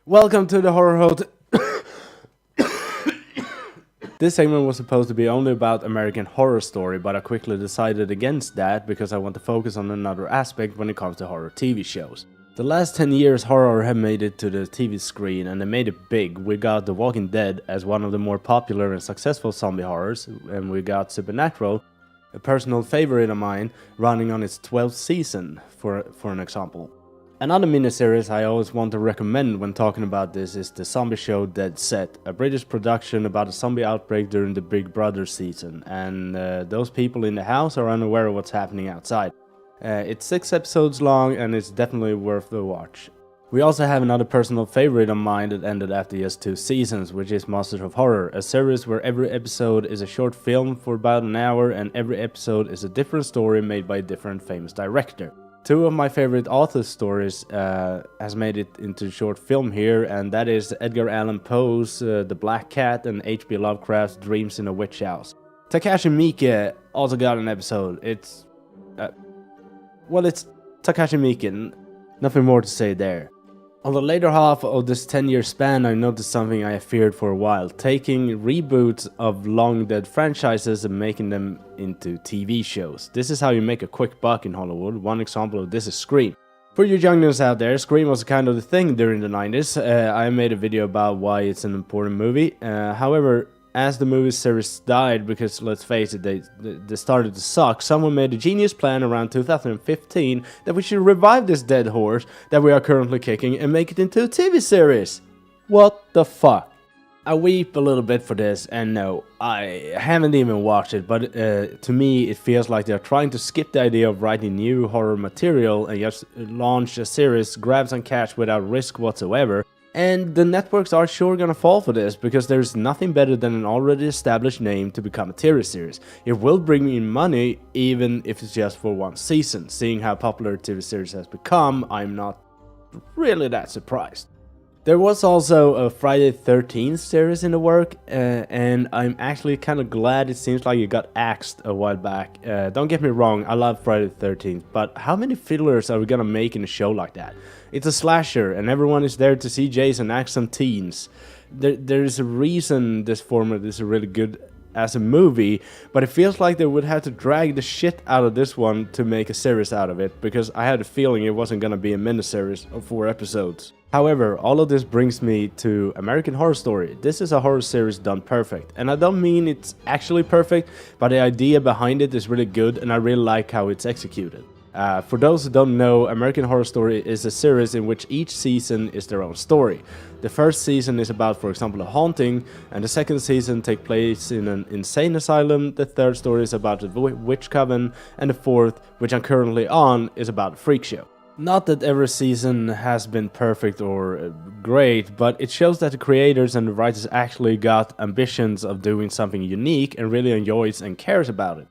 Welcome to the Horror Hotel. This segment was supposed to be only about American Horror Story, but I quickly decided against that because I want to focus on another aspect when it comes to horror TV shows. The last 10 years horror have made it to the TV screen and they made it big. We got The Walking Dead as one of the more popular and successful zombie horrors, and we got Supernatural, a personal favorite of mine, running on its 12th season, for an example. Another miniseries I always want to recommend when talking about this is the zombie show Dead Set, a British production about a zombie outbreak during the Big Brother season, and those people in the house are unaware of what's happening outside. It's 6 episodes long and it's definitely worth the watch. We also have another personal favorite of mine that ended after just 2 seasons, which is Masters of Horror, a series where every episode is a short film for about an hour and every episode is a different story made by a different famous director. 2 of my favorite authors' stories has made it into short film here, and that is Edgar Allan Poe's The Black Cat and H.P. Lovecraft's Dreams in a Witch House. Takashi Miike also got an episode. It's Takashi Miike, nothing more to say there. On the later half of this 10-year span, I noticed something I have feared for a while, taking reboots of long-dead franchises and making them into TV shows. This is how you make a quick buck in Hollywood. One example of this is Scream. For you youngsters out there, Scream was kind of the thing during the 90s. I made a video about why it's an important movie. However, as the movie series died, because let's face it, they started to suck, someone made a genius plan around 2015 that we should revive this dead horse that we are currently kicking and make it into a TV series. What the fuck? I weep a little bit for this, and no, I haven't even watched it, but to me it feels like they're trying to skip the idea of writing new horror material and just launch a series, grab some cash without risk whatsoever. And the networks are sure gonna fall for this, because there's nothing better than an already established name to become a TV series. It will bring in money, even if it's just for 1 season. Seeing how popular TV series has become, I'm not really that surprised. There was also a Friday the 13th series in the work, and I'm actually kind of glad it seems like it got axed a while back. Don't get me wrong, I love Friday the 13th, but how many fillers are we gonna make in a show like that? It's a slasher, and everyone is there to see Jason act some teens. There is a reason this format is really good as a movie, but it feels like they would have to drag the shit out of this one to make a series out of it, because I had a feeling it wasn't gonna be a miniseries of 4 episodes. However, all of this brings me to American Horror Story. This is a horror series done perfect, and I don't mean it's actually perfect, but the idea behind it is really good and I really like how it's executed. For those who don't know, American Horror Story is a series in which each season is their own story. The first season is about, for example, a haunting, and the second season takes place in an insane asylum. The third story is about a witch coven, and the fourth, which I'm currently on, is about a freak show. Not that every season has been perfect or great, but it shows that the creators and the writers actually got ambitions of doing something unique and really enjoys and cares about it.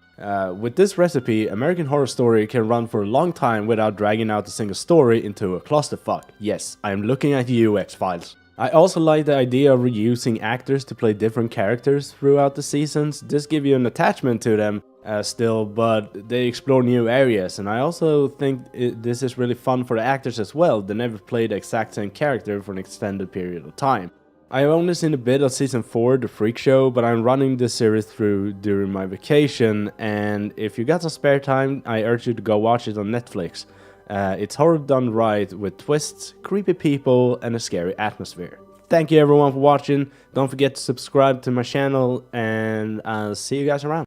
With this recipe, American Horror Story can run for a long time without dragging out a single story into a clusterfuck. Yes, I am looking at you, X-Files. I also like the idea of reusing actors to play different characters throughout the seasons. This gives you an attachment to them still, but they explore new areas, and I also think this is really fun for the actors as well. They never play the exact same character for an extended period of time. I've only seen a bit of season 4, The Freak Show, but I'm running this series through during my vacation, and if you got some spare time, I urge you to go watch it on Netflix. It's horror done right, with twists, creepy people, and a scary atmosphere. Thank you everyone for watching. Don't forget to subscribe to my channel, and I'll see you guys around.